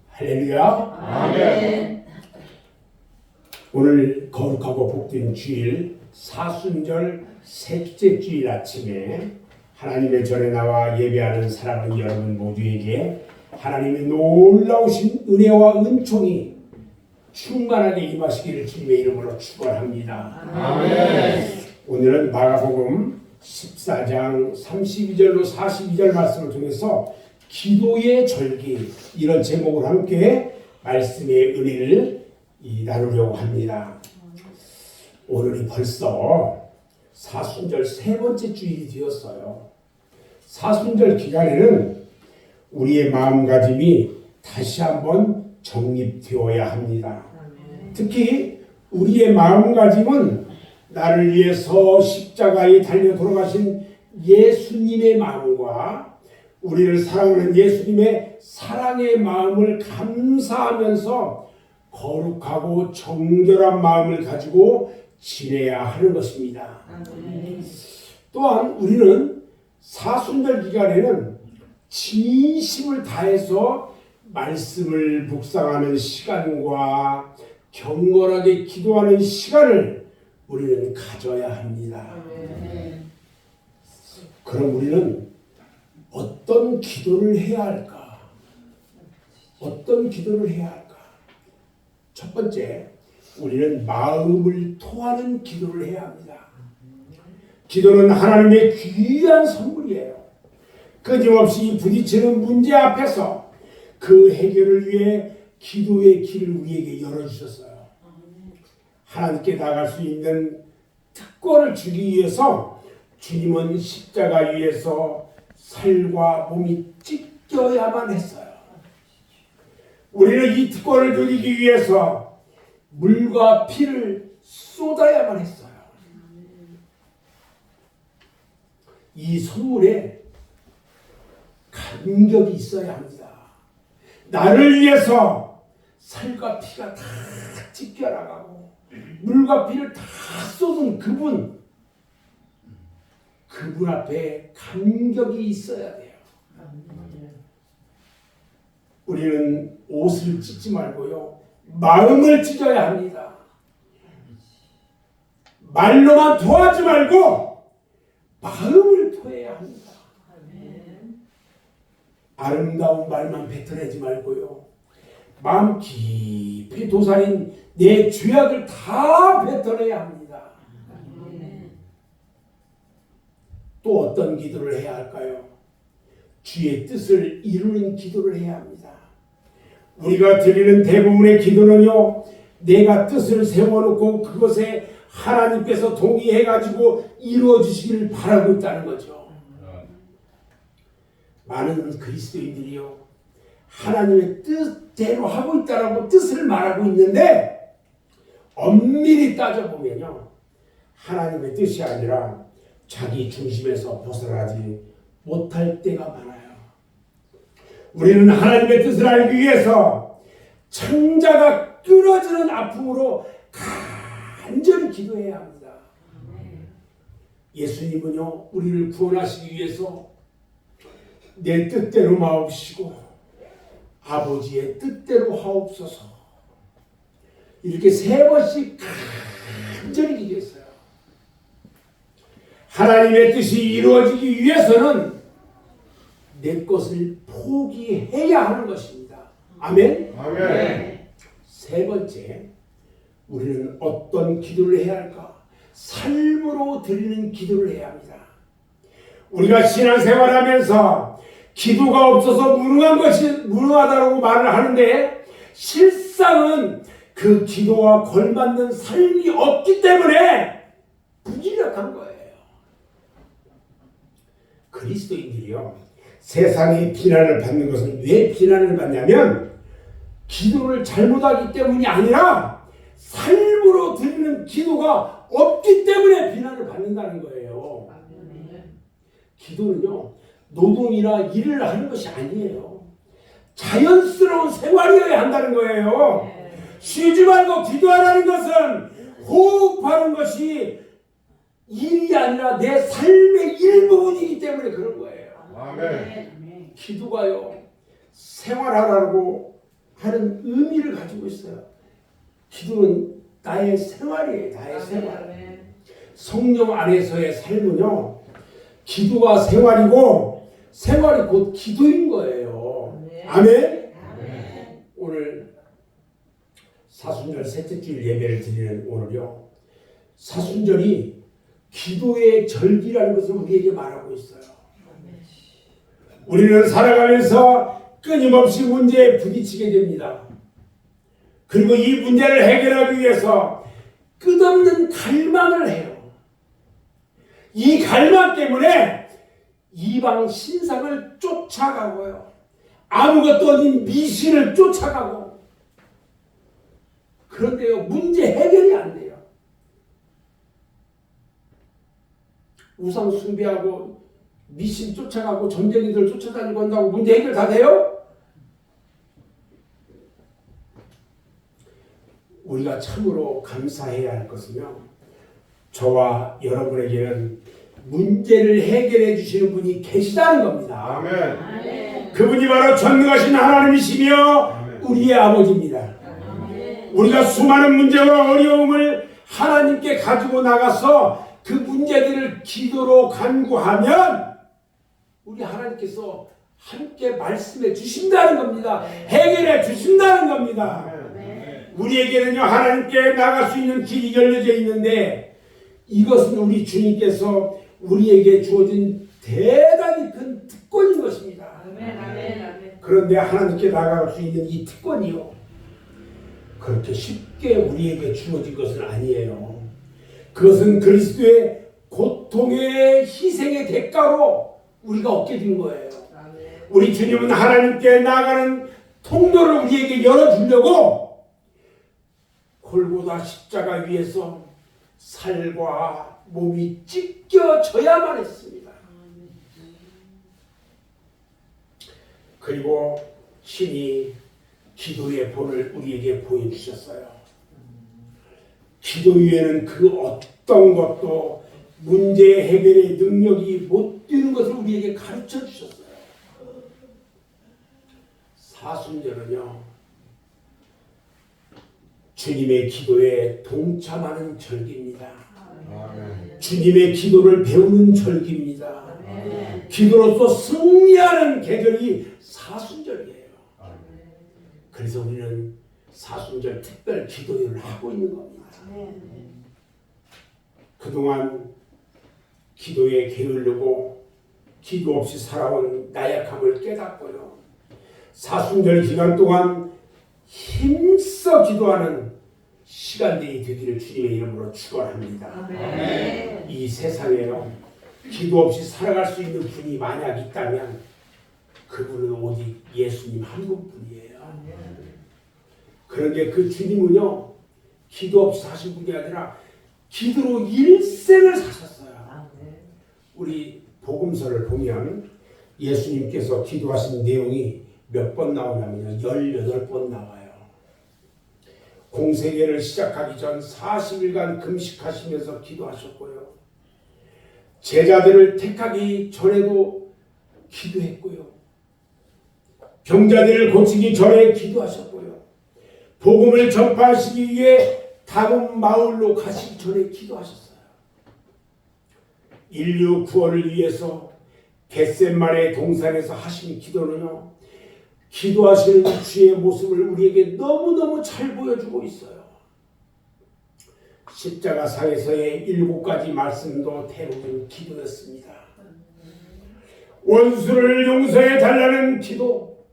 할렐루야. 아멘. 오늘 거룩하고 복된 주일 사순절 셋째 주일 아침에 하나님의 전에 나와 예배하는 사랑하는 여러분 모두에게 하나님의 놀라우신 은혜와 은총이 충만하게 임하시기를 주님의 이름으로 축원합니다. 아멘. 오늘은 마가복음 14장 32절로 42절 말씀을 통해서 기도의 절기 이런 제목을 함께 말씀의 은혜를 나누려고 합니다. 오늘이 벌써 사순절 세 번째 주일이 되었어요. 사순절 기간에는 우리의 마음가짐이 다시 한번 정립되어야 합니다. 특히 우리의 마음가짐은 나를 위해서 십자가에 달려 돌아가신 예수님의 마음과 우리를 사랑하는 예수님의 사랑의 마음을 감사하면서 거룩하고 정결한 마음을 가지고 지내야 하는 것입니다. 또한 우리는 사순절 기간에는 진심을 다해서 말씀을 묵상하는 시간과 경건하게 기도하는 시간을 우리는 가져야 합니다. 그럼 우리는 어떤 기도를 해야 할까? 어떤 기도를 해야 할까? 첫 번째, 우리는 마음을 토하는 기도를 해야 합니다. 기도는 하나님의 귀한 선물이에요. 끊임없이 부딪히는 문제 앞에서 그 해결을 위해 기도의 길을 우리에게 열어주셨어요. 하나님께 나갈 수 있는 특권을 주기 위해서 주님은 십자가 위에서 살과 몸이 찢겨야만 했어요. 우리는 이 특권을 누리기 위해서 물과 피를 쏟아야만 했어요. 이 선물에 간격이 있어야 합니다. 나를 위해서 살과 피가 다 찢겨나가고 물과 피를 다 쏟은 그분 앞에 간격이 있어야 돼요. 우리는 옷을 찢지 말고요, 마음을 찢어야 합니다. 말로만 토하지 말고 마음을 토해야 합니다. 아름다운 말만 뱉어내지 말고요, 마음 깊이 도살인 내 죄악을 다 뱉어내야 합니다. 또 어떤 기도를 해야 할까요? 주의 뜻을 이루는 기도를 해야 합니다. 우리가 드리는 대부분의 기도는요, 내가 뜻을 세워놓고 그것에 하나님께서 동의해가지고 이루어주시기를 바라고 있다는 거죠. 많은 그리스도인들이요, 하나님의 뜻대로 하고 있다라고 뜻을 말하고 있는데 엄밀히 따져보면요, 하나님의 뜻이 아니라 자기 중심에서 벗어나지 못할 때가 많아요. 우리는 하나님의 뜻을 알기 위해서 창자가 끊어지는 아픔으로 간절히 기도해야 합니다. 예수님은요, 우리를 구원하시기 위해서 내 뜻대로 마옵시고 아버지의 뜻대로 하옵소서 이렇게 세 번씩 간절히 기도했어요. 하나님의 뜻이 이루어지기 위해서는 내 것을 포기해야 하는 것입니다. 아멘? 아멘. 세 번째, 우리는 어떤 기도를 해야 할까? 삶으로 드리는 기도를 해야 합니다. 우리가 신앙생활하면서 기도가 없어서 무능하다고 말을 하는데 실상은 그 기도와 걸맞는 삶이 없기 때문에 무기력한 거예요. 그리스도인들이요, 세상의 비난을 받는 것은 왜 비난을 받냐면 기도를 잘못하기 때문이 아니라 삶으로 드리는 기도가 없기 때문에 비난을 받는다는 거예요. 기도는요, 노동이나 일을 하는 것이 아니에요. 자연스러운 생활이어야 한다는 거예요. 쉬지 말고 기도하라는 것은 호흡하는 것이 일이 아니라 내 삶의 일부분이기 때문에 그런 거예요. 아멘. 이 기도가요, 생활하라고 하는 의미를 가지고 있어요. 기도는 나의 생활이에요. 나의 생활. 성령 안에서의 삶은요, 기도가 생활이고 생활이 곧 기도인 거예요. 아멘. 오늘 사순절 셋째 주일 예배를 드리는 오늘요, 사순절이 기도의 절기라는 것을 우리에게 말하고 있어요. 우리는 살아가면서 끊임없이 문제에 부딪히게 됩니다. 그리고 이 문제를 해결하기 위해서 끝없는 갈망을 해요. 이 갈망 때문에 이방 신상을 쫓아가고요, 아무것도 아닌 미신을 쫓아가고, 그런데요, 문제 해결이 안 돼요. 우상 숭배하고 미신 쫓아가고 점쟁이들 쫓아다니고 한다고 문제 해결 다 돼요? 우리가 참으로 감사해야 할 것은요, 저와 여러분에게는 문제를 해결해 주시는 분이 계시다는 겁니다. 아멘. 그분이 바로 전능하신 하나님이시며 아멘. 우리의 아버지입니다. 아멘. 우리가 수많은 문제와 어려움을 하나님께 가지고 나가서 그 문제들을 기도로 간구하면 우리 하나님께서 함께 말씀해 주신다는 겁니다. 해결해 주신다는 겁니다. 우리에게는요, 하나님께 나갈 수 있는 길이 열려져 있는데, 이것은 우리 주님께서 우리에게 주어진 대단히 큰 특권인 것입니다. 그런데 하나님께 나갈 수 있는 이 특권이요, 그렇게 쉽게 우리에게 주어진 것은 아니에요. 그것은 그리스도의 고통의 희생의 대가로 우리가 얻게 된 거예요. 우리 주님은 하나님께 나가는 통로를 우리에게 열어주려고 골고다 십자가 위에서 살과 몸이 찢겨져야만 했습니다. 그리고 신이 기도의 본을 우리에게 보여주셨어요. 기도 위에는 그 어떤 것도 문제 해결의 능력이 못 되는 것을 우리에게 가르쳐 주셨어요. 사순절은요, 주님의 기도에 동참하는 절기입니다. 아멘. 주님의 기도를 배우는 절기입니다. 아멘. 기도로서 승리하는 계절이 사순절이에요. 아멘. 그래서 우리는 사순절 특별 기도회를 하고 있는 겁니다. 그동안 기도에 게으르고 기도 없이 살아온 나약함을 깨닫고요, 사순절 기간 동안 힘써 기도하는 시간들이 되기를 주님의 이름으로 축원합니다. 이 세상에요, 기도 없이 살아갈 수 있는 분이 만약 있다면 그분은 오직 예수님 한 분뿐이에요. 그런데 그 주님은요, 기도 없이 사신 분이 아니라 기도로 일생을 사셨어요. 우리 복음서를 보면 예수님께서 기도하신 내용이 몇 번 나오냐면요, 18번 나와요. 공생애를 시작하기 전 40일간 금식하시면서 기도하셨고요, 제자들을 택하기 전에도 기도했고요, 병자들을 고치기 전에 기도하셨고요, 복음을 전파하시기 위해 다른 마을로 가시기 전에 기도하셨어요. 인류 구원을 위해서 겟세마네 동산에서 하신 기도는요, 기도하시는 주의 모습을 우리에게 너무너무 잘 보여주고 있어요. 십자가 상에서의 7가지 말씀도 대부분 기도였습니다. 원수를 용서해 달라는 기도,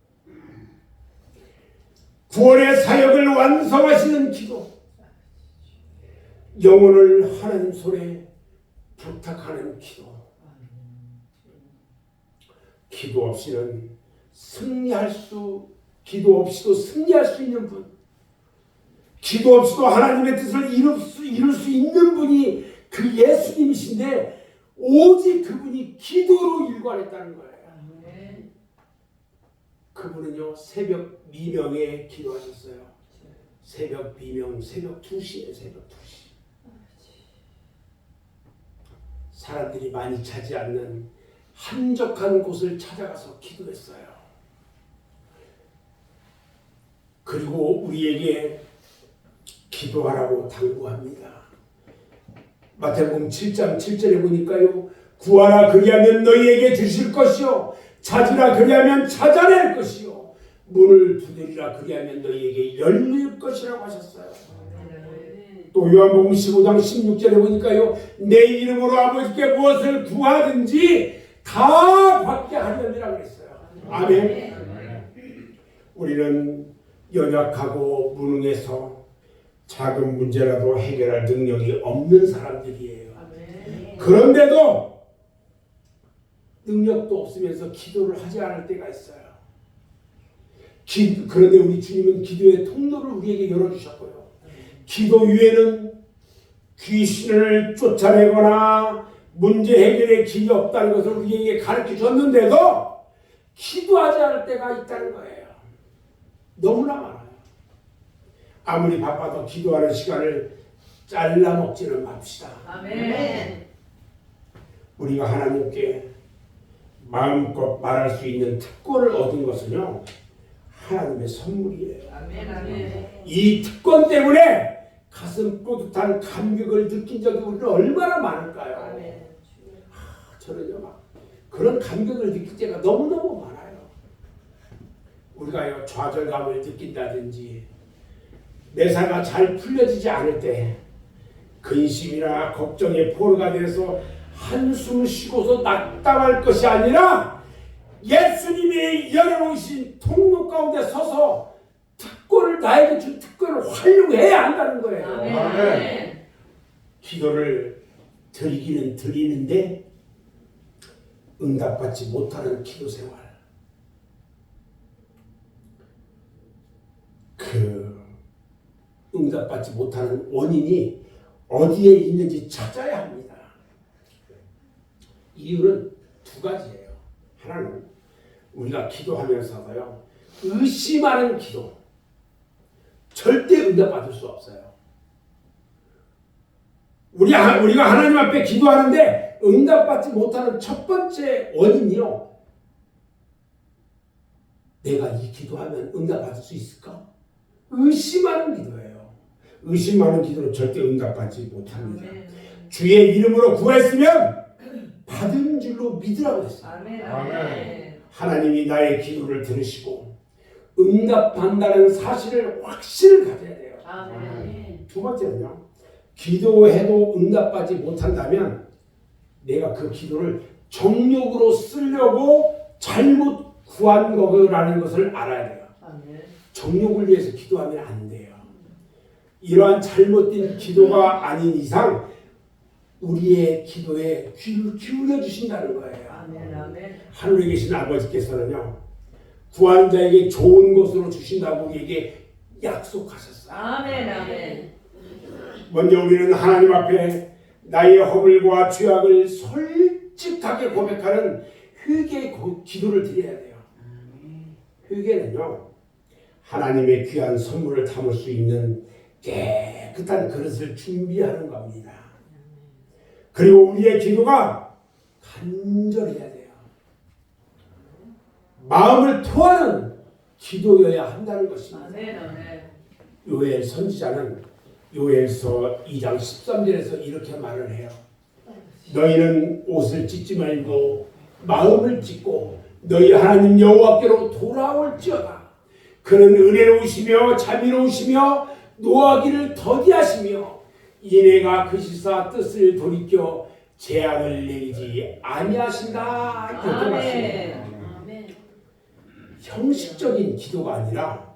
구원의 사역을 완성하시는 기도, 영혼을 하나님 손에 부탁하는 기도. 기도 없이는 기도 없이도 승리할 수 있는 분, 기도 없이도 하나님의 뜻을 이룰 수 있는 분이 그 예수님이신데, 오직 그분이 기도로 일관했다는 거예요. 그분은요, 새벽 미명에 기도하셨어요. 새벽 미명, 새벽 2시에 새벽 2시. 사람들이 많이 자지 않는 한적한 곳을 찾아가서 기도했어요. 그리고 우리에게 기도하라고 당부합니다. 마태복음 7장 7절에 보니까요. 구하라 그리하면 너희에게 주실 것이요 찾으라 그리하면 찾아낼 것이요 문을 두드리라 그리하면 너희에게 열릴 것이라고 하셨어요. 또 요한복음 15장 16절에 보니까요. 내 이름으로 아버지께 무엇을 구하든지 다 받게 하려니라 그랬어요. 아멘. 우리는 연약하고 무능해서 작은 문제라도 해결할 능력이 없는 사람들이에요. 그런데도 능력도 없으면서 기도를 하지 않을 때가 있어요. 그런데 우리 주님은 기도의 통로를 우리에게 열어주셨고요. 기도 위에는 귀신을 쫓아내거나 문제 해결의 길이 없다는 것을 우리에게 가르쳐 줬는데도 기도하지 않을 때가 있다는 거예요. 너무나 많아요. 아무리 바빠도 기도하는 시간을 잘라 먹지는 맙시다. 아멘. 우리가 하나님께 마음껏 말할 수 있는 특권을 얻은 것은요, 하나님의 선물이에요. 아멘. 아멘. 이 특권 때문에 가슴 뿌듯한 감격을 느낀 적이 우리는 얼마나 많을까요? 아멘. 저는요, 막 그런 감격을 느낄 때가 너무너무 많아요. 우리가 좌절감을 느낀다든지 매사가 잘 풀려지지 않을 때 근심이나 걱정의 포로가 돼서 한숨 쉬고서 낙담할 것이 아니라 예수님이 열어놓으신 통로 가운데 서서 특권을 나에게 준 특권을 활용해야 한다는 거예요. 아멘. 기도를 드리기는 드리는데 응답받지 못하는 기도 생활. 그 응답받지 못하는 원인이 어디에 있는지 찾아야 합니다. 이유는 두 가지예요. 하나는 우리가 기도하면서도요, 의심하는 기도. 절대 응답받을 수 없어요. 우리가 하나님 앞에 기도하는데 응답받지 못하는 첫 번째 원인이요. 내가 이 기도하면 응답받을 수 있을까? 의심하는 기도예요. 의심하는 기도는 절대 응답받지 못합니다. 주의 이름으로 구했으면 받은 줄로 믿으라고 했어요. 아멘. 아멘. 하나님이 나의 기도를 들으시고 응답한다는 사실을 확신을 가져야 돼요. 아멘. 두 번째는요. 기도해도 응답받지 못한다면 내가 그 기도를 정욕으로 쓰려고 잘못 구한 거라는 것을 알아야 돼요. 아멘. 정욕을 위해서 기도하면 안 돼요. 이러한 잘못된 기도가 아닌 이상 우리의 기도에 귀를 기울여 주신다는 거예요. 아멘. 아멘. 하늘에 계신 아버지께서는요, 구한 자에게 좋은 것으로 주신다고 우리에게 약속하셨어요. 아멘. 아멘. 먼저 우리는 하나님 앞에 나의 허물과 죄악을 솔직하게 고백하는 회개의 기도를 드려야 돼요. 회개는요, 하나님의 귀한 선물을 담을 수 있는 깨끗한 그릇을 준비하는 겁니다. 그리고 우리의 기도가 간절해야 돼요. 마음을 토하는 기도여야 한다는 것입니다. 아멘. 아멘. 요엘 선지자는 요엘서 2장 13절에서 이렇게 말을 해요. 너희는 옷을 찢지 말고 마음을 찢고 너희 하나님 여호와께로 돌아올지어다. 그는 은혜로우시며 자비로우시며 노하기를 더디하시며 이내가 그 시사 뜻을 돌이켜 재앙을 내리지 아니하신다. 이렇게 말씀합니다. 아멘. 형식적인 기도가 아니라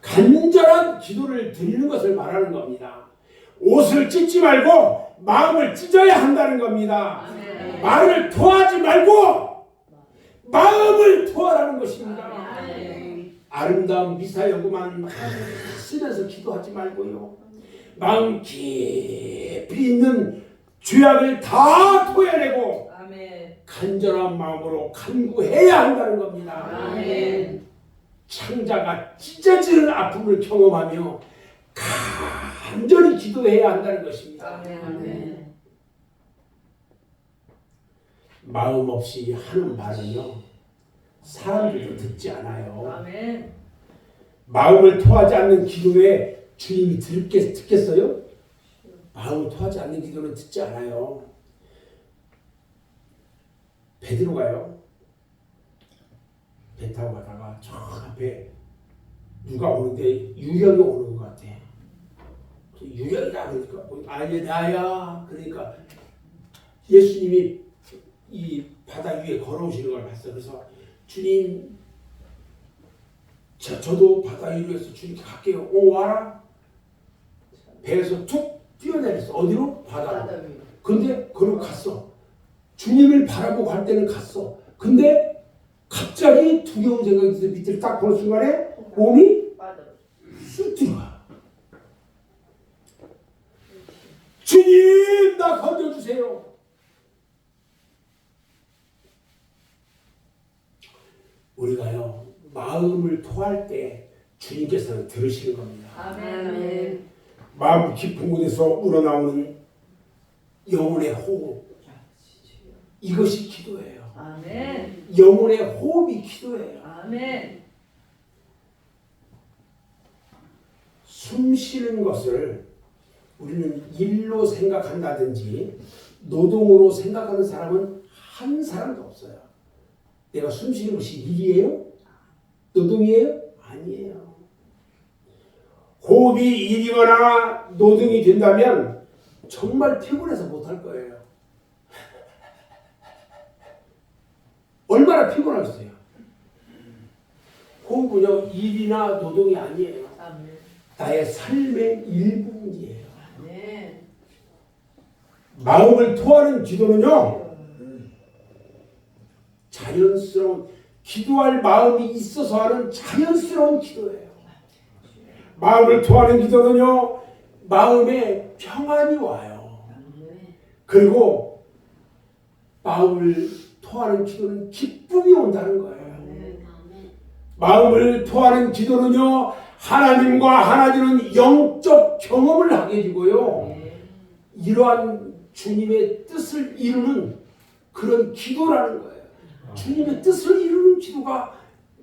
간절한 기도를 드리는 것을 말하는 겁니다. 옷을 찢지 말고 마음을 찢어야 한다는 겁니다. 아멘. 말을 토하지 말고 마음을 토하라는 것입니다. 아멘. 아름다운 미사여구만 막 쓰면서 기도하지 말고요. 마음 깊이 있는 죄악을 다 토해내고 아멘. 간절한 마음으로 간구해야 한다는 겁니다. 아멘. 창자가 찢어지는 아픔을 경험하며 간절히 기도해야 한다는 것입니다. 아멘. 아멘. 마음 없이 하는 말은요, 사람들도 듣지 않아요. 아멘. 마음을 토하지 않는 기도에 주님이 듣겠어요? 마음을 토하지 않는 기도는 듣지 않아요. 베드로가요, 배 타고 가다가 저 앞에 누가 오는데 유령이 오는 것 같아. 유령이다 그러니까 아니 나야. 그러니까 예수님이 이 바다 위에 걸어오시는 걸 봤어. 그래서 주님, 저도 바다 위로해서 주님께 갈게요. 와라. 배에서 툭 뛰어내렸어. 어디로? 바다로. 근데 그러고 갔어. 주님을 바라보고 갈 때는 갔어. 근데 갑자기 두려운 생각이 들어서 밑을 딱 보는 순간에 몸이 쑥 들어가. 주님, 나 건져주세요. 우리가요, 마음을 토할 때 주님께서는 들으시는 겁니다. 아멘. 마음 깊은 곳에서 우러나오는 영혼의 호흡, 이것이 기도예요. 아멘. 영혼의 호흡이 기도예요. 아멘. 숨 쉬는 것을 우리는 일로 생각한다든지 노동으로 생각하는 사람은 한 사람도 없어요. 내가 숨 쉬는 것이 일이에요? 노동이에요? 아니에요. 호흡이 일이거나 노동이 된다면 정말 피곤해서 못할 거예요. 얼마나 피곤하겠어요. 호흡은요, 일이나 노동이 아니에요. 아멘. 나의 삶의 일부분이에요. 아멘. 마음을 토하는 기도는요, 자연스러운, 기도할 마음이 있어서 하는 자연스러운 기도예요. 마음을 토하는 기도는요, 마음에 평안이 와요. 그리고 마음을 토하는 기도는 기쁨이 온다는 거예요. 마음을 토하는 기도는요, 하나님과 하나님은 영적 경험을 하게 되고요, 이러한 주님의 뜻을 이루는 그런 기도라는 거예요. 주님의 뜻을 이루는 기도가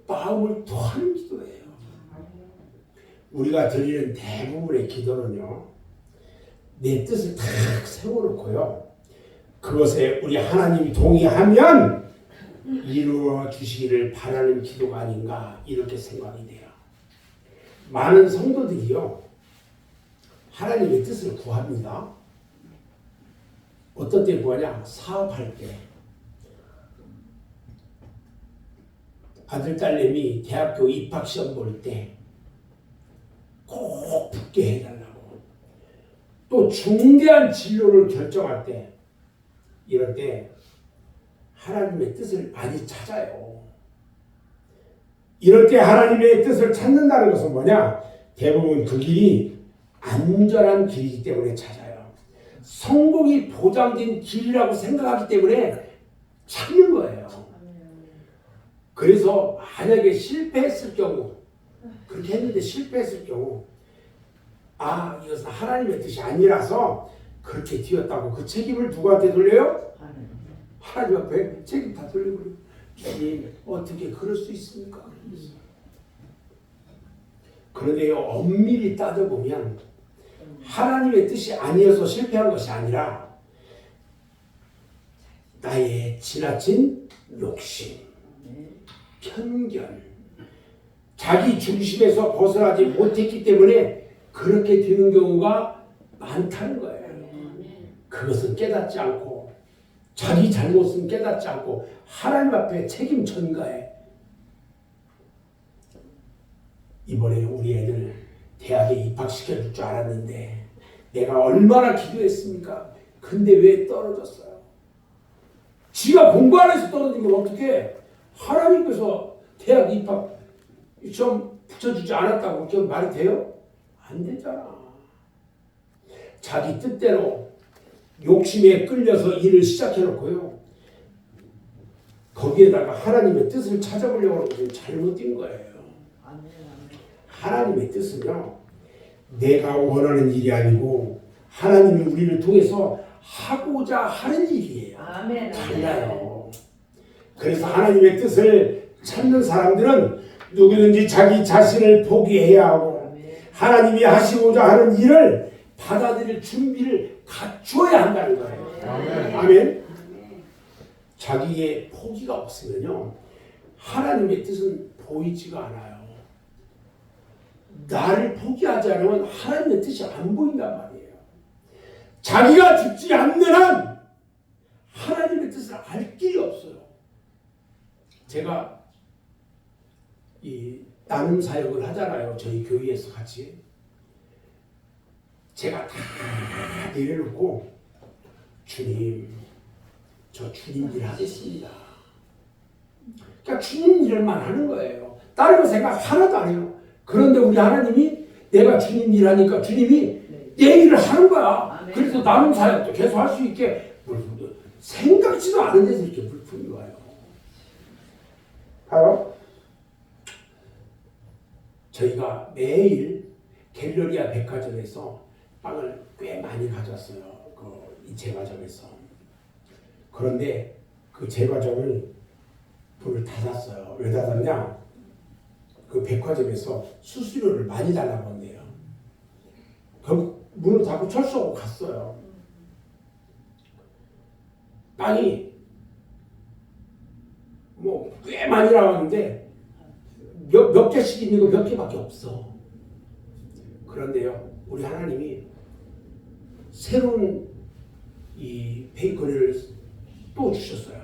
마음을 토하는 기도예요. 우리가 드리는 대부분의 기도는요, 내 뜻을 탁 세워놓고요, 그것에 우리 하나님이 동의하면 이루어 주시기를 바라는 기도가 아닌가, 이렇게 생각이 돼요. 많은 성도들이요, 하나님의 뜻을 구합니다. 어떤 때 구하냐? 사업할 때. 아들, 딸내미 대학교 입학시험 볼 때 꼭 붙게 해달라고. 또 중대한 진로를 결정할 때, 이럴 때 하나님의 뜻을 많이 찾아요. 이럴 때 하나님의 뜻을 찾는다는 것은 뭐냐? 대부분 그 길이 안전한 길이기 때문에 찾아요. 성공이 보장된 길이라고 생각하기 때문에 찾는 거예요. 그래서 만약에 실패했을 경우, 그렇게 했는데 실패했을 경우, 이것은 하나님의 뜻이 아니라서 그렇게 되었다고 그 책임을 누구한테 돌려요? 하나님 앞에 책임 다 돌려버려요. 주님, 어떻게 그럴 수 있습니까? 그런데 엄밀히 따져보면 하나님의 뜻이 아니어서 실패한 것이 아니라 나의 지나친 욕심, 편견, 자기 중심에서 벗어나지 못했기 때문에 그렇게 되는 경우가 많다는 거예요. 그것은 깨닫지 않고, 자기 잘못은 깨닫지 않고 하나님 앞에 책임 전가해. 이번에 우리 애들 대학에 입학시켜줄 줄 알았는데 내가 얼마나 기도했습니까? 근데 왜 떨어졌어요? 지가 공부 안 해서 떨어지면 어떡해? 하나님께서 대학 입학 시험 붙여주지 않았다고 그게 말이 돼요? 안 되잖아. 자기 뜻대로 욕심에 끌려서 일을 시작해놓고요, 거기에다가 하나님의 뜻을 찾아보려고 하는 것은 잘못된 거예요. 하나님의 뜻은요, 내가 원하는 일이 아니고 하나님이 우리를 통해서 하고자 하는 일이에요. 아멘. 달라요. 그래서 하나님의 뜻을 찾는 사람들은 누구든지 자기 자신을 포기해야 하고 아멘. 하나님이 하시고자 하는 일을 받아들일 준비를 갖추어야 한다는 거예요. 아멘. 아멘. 자기의 포기가 없으면요, 하나님의 뜻은 보이지가 않아요. 나를 포기하지 않으면 하나님의 뜻이 안 보인단 말이에요. 자기가 죽지 않는 한 하나님의 뜻을 알 길이 없어요. 제가 이 나눔 사역을 하잖아요. 저희 교회에서 같이. 제가 다 내려놓고 주님, 저 주님 일 하겠습니다. 그러니까 주님 일만 하는 거예요. 다른 거 생각 하나도 안 해요. 그런데 우리 하나님이 내가 주님 일 하니까 주님이 내 일을 하는 거야. 아멘. 그래서 나눔 사역도 계속 할 수 있게 생각지도 않은 데서 이렇게 물품이 와요. 봐요. 저희가 매일 갤러리아 백화점에서 빵을 꽤 많이 가져왔어요. 이 제과점에서. 그런데 그 제과점을 문을 닫았어요. 왜 닫았냐? 그 백화점에서 수수료를 많이 달라고 한대요. 결국 문을 닫고 철수하고 갔어요. 빵이 뭐 꽤 많이 나왔는데 몇 개씩 있는 거 몇 개밖에 없어. 그런데요, 우리 하나님이 새로운 이 베이커리를 또 주셨어요.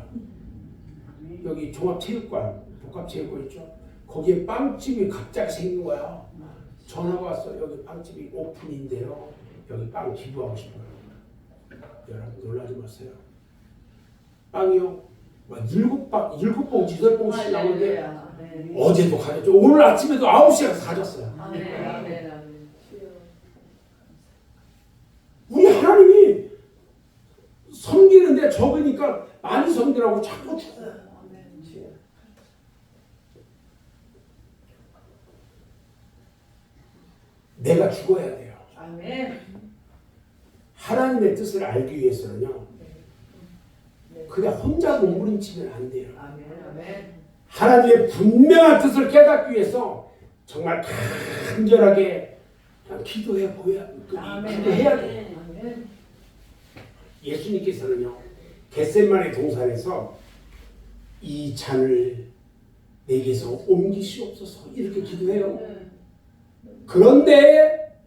여기 종합체육관, 복합체육관 있죠? 거기에 빵집이 갑자기 생긴 거야. 전화가 왔어. 여기 빵집이 오픈인데요. 여기 빵 기부하고 싶어요. 여러분 놀라지 마세요. 빵이요? 막 일곱 봉지, 여덟 봉지씩 나오는데 아멘. 어제도 가졌죠. 오늘 아침에도 9시에 가서 가졌어요. 아멘. 아멘. 아멘. 우리 하나님이 섬기는데 적으니까 많이 섬기라고 자꾸 주고. 내가 죽어야 돼요. 아멘. 하나님의 뜻을 알기 위해서는요, 그냥 혼자 몸부림치면 안 돼요. 아멘. 아멘. 하나님의 분명한 뜻을 깨닫기 위해서 정말 간절하게 그냥 기도해 보야, 기도해야 돼요. 아멘. 예수님께서는요, 겟세마네 동산에서 이 잔을 내게서 옮기시옵소서 이렇게 기도해요. 그런데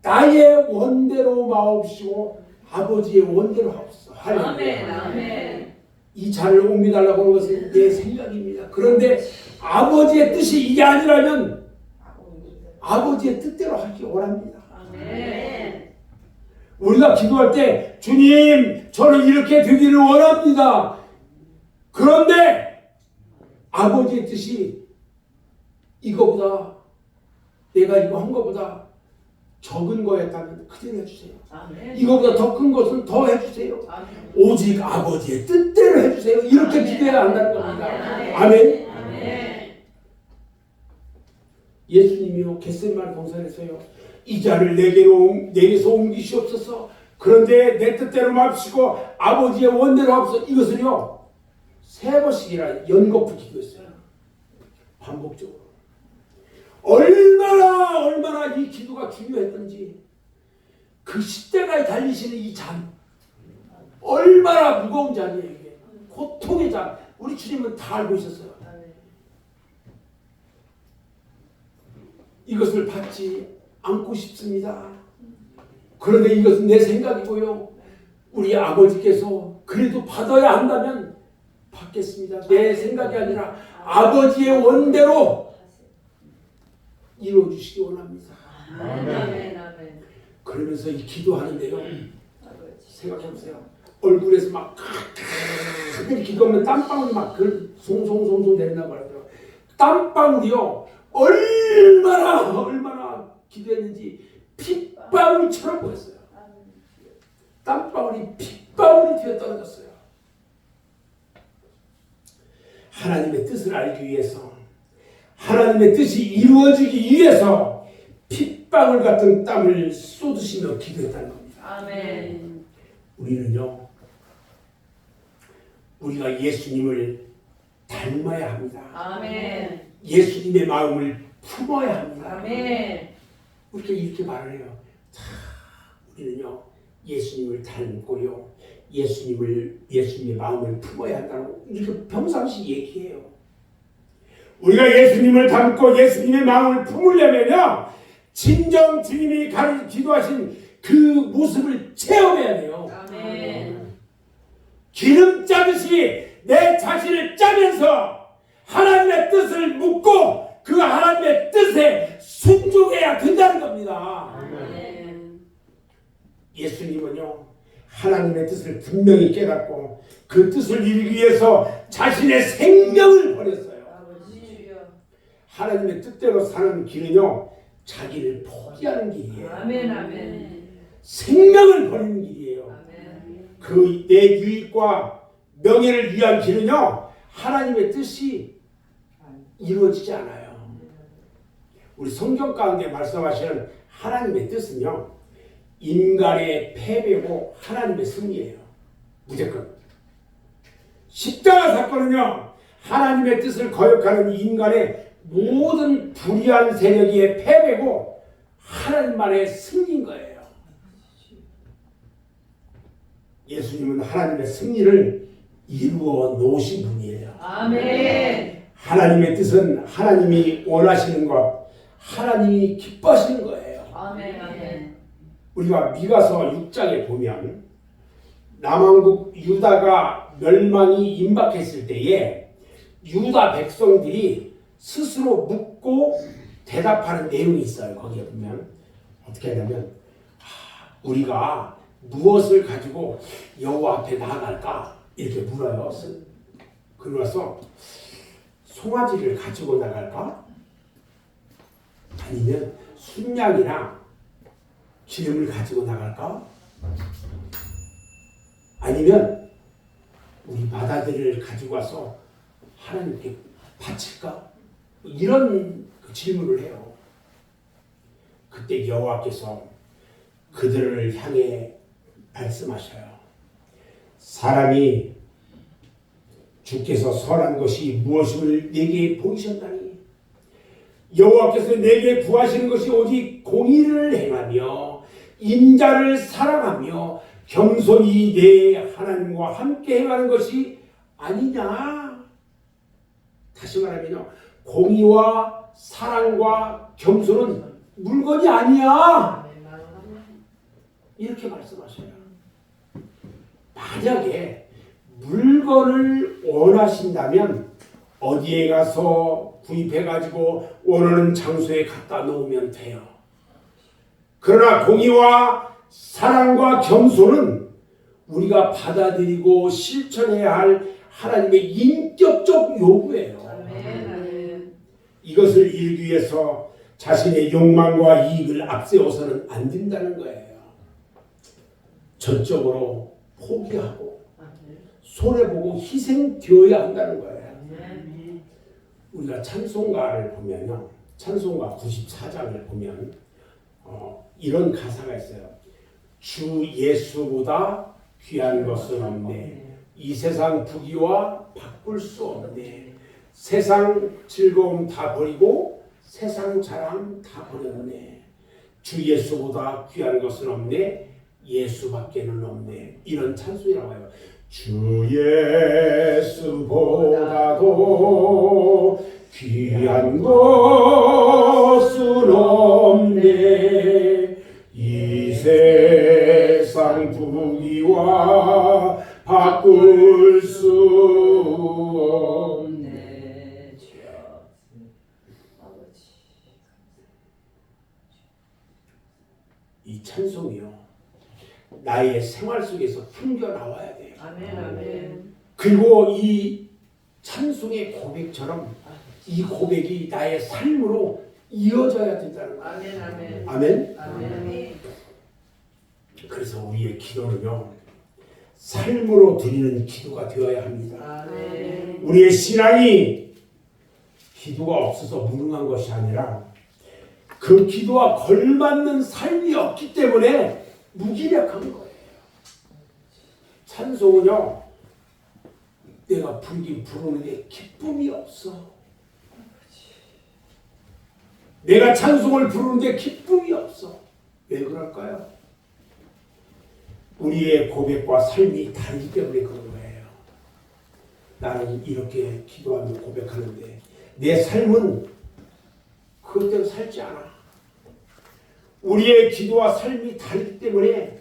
나의 원대로 마옵시고 아버지의 원대로 하옵소서. 아멘. 할렐루야. 아멘. 이 잔을 옮겨달라고 하는 것은 내 생각입니다. 그런데 아버지의 뜻이 이게 아니라면 아버지의 뜻대로 하기 원합니다. 아멘. 우리가 기도할 때 주님 저는 이렇게 되기를 원합니다. 그런데 아버지의 뜻이 이거보다 내가 이거 한 거보다 적은 거였다면 그대로 해주세요. 아멘. 이거보다 더 큰 것은 더 해주세요. 아멘. 오직 아버지의 뜻대로 해주세요. 이렇게 기도해야 한다는 겁니다. 아멘. 아멘. 예수님이요 겟세마네 동산에서요 이 잔을 내게서 옮기시옵소서. 그런데 내 뜻대로 맙시고 아버지의 원대로 하옵소서. 이것은요 3번씩이나 연거푸 기도했어요. 반복적으로. 얼마나 이 기도가 중요했던지 그 십대가에 달리시는 이 잔 얼마나 무거운 잔이에요. 이게 고통의 잔. 우리 주님은 다 알고 있었어요. 이것을 받지 않고 싶습니다. 그런데 이것은 내 생각이고요. 우리 아버지께서 그래도 받아야 한다면 받겠습니다. 내 생각이 아니라 아버지의 원대로 이루어주시기 원합니다. 아멘. 아멘. 그러면서 이 기도하는데요. 생각해보세요. 얼굴에서 막 기도하면 땀방울이 막 송송송송 내린단 말이죠. 땀방울이요. 얼마나 기도했는지 핏방울처럼 보였어요. 땀방울이 핏방울이 뒤에 떨어졌어요. 하나님의 뜻을 알기 위해서 하나님의 뜻이 이루어지기 위해서 핏방울 같은 땀을 쏟으시며 기도했다는 겁니다. 아멘. 우리는요, 우리가 예수님을 닮아야 합니다. 아멘. 예수님의 마음을 품어야 합니다. 아멘. 우리가 이렇게 말을 해요. 자, 우리는요, 예수님을 닮고요, 예수님의 마음을 품어야 한다고 이렇게 평상시 얘기해요. 우리가 예수님을 닮고 예수님의 마음을 품으려면요, 진정 주님이 기도하신 그 모습을 체험해야 돼요. 아멘. 기름 짜듯이 내 자신을 짜면서 하나님의 뜻을 묻고 그 하나님의 뜻에 순종해야 된다는 겁니다. 아멘. 예수님은요, 하나님의 뜻을 분명히 깨닫고 그 뜻을 이루기 위해서 자신의 생명을 버렸어요. 아버지. 하나님의 뜻대로 사는 길은요, 자기를 포기하는 길이에요. 아멘. 아멘. 생명을 버리는 길이에요. 아멘. 그 내 유익과 명예를 위한 길은요, 하나님의 뜻이 이루어지지 않아요. 우리 성경 가운데 말씀하시는 하나님의 뜻은요, 인간의 패배고 하나님의 승리예요. 무조건. 십자가 사건은요, 하나님의 뜻을 거역하는 인간의 모든 불의한 세력의 패배고 하나님만의 승리인 거예요. 예수님은 하나님의 승리를 이루어 놓으신 분이에요. 아멘. 하나님의 뜻은 하나님이 원하시는 것, 하나님이 기뻐하시는 거예요. 아멘. 아멘. 우리가 미가서 6장에 보면 남왕국 유다가 멸망이 임박했을 때에 유다 백성들이 스스로 묻고 대답하는 내용이 있어요. 거기에 보면 어떻게 하냐면, 우리가 무엇을 가지고 여호와 앞에 나아갈까? 이렇게 물어요. 그러면서 송아지를 가지고 나갈까? 아니면 순양이나 기름을 가지고 나갈까? 아니면 우리 바다들을 가지고 와서 하나님께 바칠까? 이런 질문을 해요. 그때 여호와께서 그들을 향해 말씀하셔요. 사람이 주께서 선한 것이 무엇임을 내게 보이셨다니, 여호와께서 내게 구하시는 것이 오직 공의를 행하며 인자를 사랑하며 겸손히 내 하나님과 함께 행하는 것이 아니냐. 다시 말하면요, 공의와 사랑과 겸손은 물건이 아니야. 이렇게 말씀하셔요. 만약에 물건을 원하신다면 어디에 가서 구입해가지고 원하는 장소에 갖다 놓으면 돼요. 그러나 공의와 사랑과 겸손은 우리가 받아들이고 실천해야 할 하나님의 인격적 요구예요. 아멘. 이것을 이루기 위해서 자신의 욕망과 이익을 앞세워서는 안 된다는 거예요. 전적으로 포기하고 손해보고 희생되어야 한다는 거예요. 우리가 찬송가를 보면요, 찬송가 94장을 보면 이런 가사가 있어요. 주 예수보다 귀한 것은 없네. 이 세상 부귀와 바꿀 수 없네. 세상 즐거움 다 버리고 세상 자랑 다 버렸네. 주 예수보다 귀한 것은 없네. 예수밖에는 없네. 이런 찬송이라고 해요. 주 예수보다도 귀한 것은 없네. 이 세상 부귀와 바꿀 수 없네. 이 찬송이요, 나의 생활 속에서 풍겨 나와야 돼요. 아멘. 아멘. 그리고 이 찬송의 고백처럼 이 고백이 나의 삶으로 이어져야 된다는 거예요. 아멘. 아멘. 아멘. 아멘. 그래서 우리의 기도는요, 삶으로 드리는 기도가 되어야 합니다. 아멘. 우리의 신앙이 기도가 없어서 무능한 것이 아니라 그 기도와 걸맞는 삶이 없기 때문에 무기력한 거예요. 찬송은요, 내가 부르긴 부르는데 기쁨이 없어. 내가 찬송을 부르는데 기쁨이 없어. 왜 그럴까요? 우리의 고백과 삶이 다르기 때문에 그런 거예요. 나는 이렇게 기도하며 고백하는데 내 삶은 그것대로 살지 않아. 우리의 기도와 삶이 다르기 때문에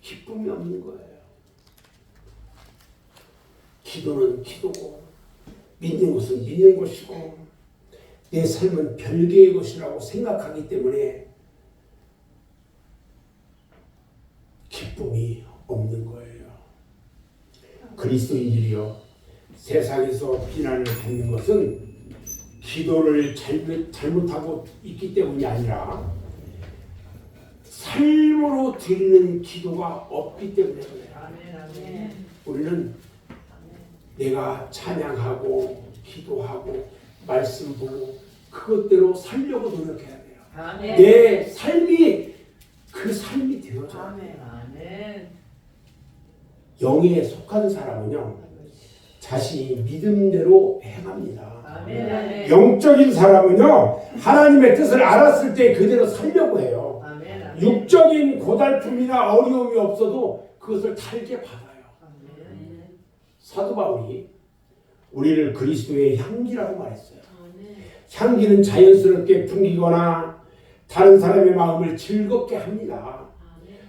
기쁨이 없는 거예요. 기도는 기도고 믿는 것은 믿는 것이고 내 삶은 별개의 것이라고 생각하기 때문에 기쁨이 없는 거예요. 그리스도인들이요, 세상에서 비난을 받는 것은 기도를 잘못하고 있기 때문이 아니라 삶으로 드리는 기도가 없기 때문에 그래요. 우리는 내가 찬양하고 기도하고 말씀 보고 그것대로 살려고 노력해야 돼요. 내 삶이 그 삶이 되어져. 영에 속한 사람은요, 자신이 믿음대로 행합니다. 영적인 사람은요, 하나님의 뜻을 알았을 때 그대로 살려고 해요. 육적인 고달픔이나 어려움이 없어도 그것을 달게 받아요. 사도 바울이 우리를 그리스도의 향기라고 말했어요. 향기는 자연스럽게 풍기거나 다른 사람의 마음을 즐겁게 합니다.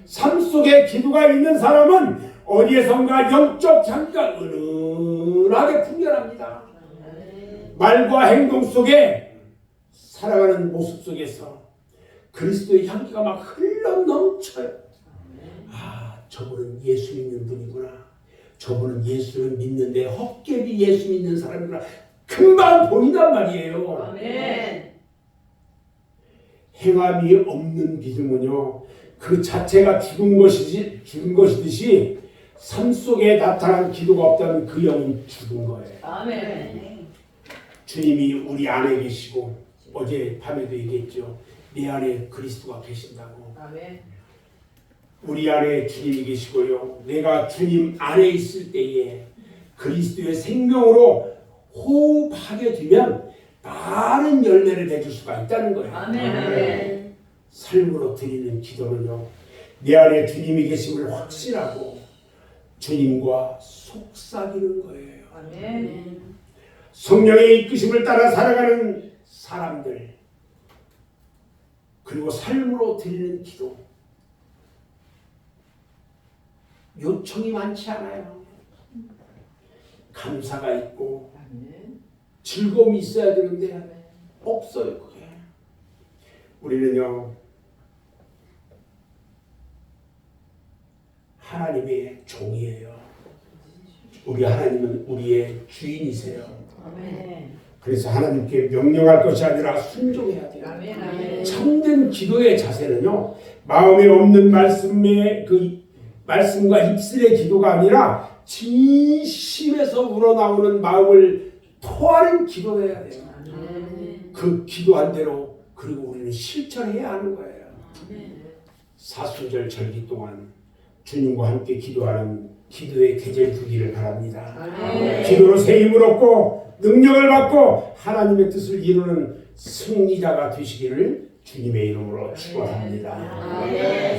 삶 속에 기도가 있는 사람은 어디에선가 영적 향기가 은은하게 풍겨납니다. 말과 행동 속에 살아가는 모습 속에서 그리스도의 향기가 막 흘러 넘쳐요. 아, 저분은 예수 믿는 분이구나. 저분은 예수를 믿는데 헛개비 예수 믿는 사람이구나. 금방 보인단 말이에요. 행함이 없는 믿음은요, 그 자체가 죽은 것이듯이 삶 속에 나타난 기도가 없다면 그 영은 죽은 거예요. 주님이 우리 안에 계시고 어제 밤에도 얘기했죠. 내 안에 그리스도가 계신다고. 우리 안에 주님이 계시고요. 내가 주님 안에 있을 때에 그리스도의 생명으로 호흡하게 되면 많은 열매를 맺을 수가 있다는 거예요. 삶으로 드리는 기도는요, 내 안에 주님이 계심을 확신하고 주님과 속삭이는 거예요. 성령의 이끄심을 따라 살아가는 사람들, 그리고 삶으로 드리는 기도, 요청이 많지 않아요. 감사가 있고 즐거움이 있어야 되는데 없어요. 그게. 우리는요, 하나님의 종이에요. 우리 하나님은 우리의 주인이세요. 그래서 하나님께 명령할 것이 아니라 순종해야 돼요. 참된 기도의 자세는요, 마음에 없는 말씀과 입술의 기도가 아니라 진심에서 우러나오는 마음을 토하는 기도해야 돼요. 그 기도한 대로 그리고 우리는 실천해야 하는 거예요. 사순절 절기 동안 주님과 함께 기도하는 기도의 계절 되기를 바랍니다. 기도로 새 힘을 얻고 능력을 받고 하나님의 뜻을 이루는 승리자가 되시기를 주님의 이름으로 축원합니다.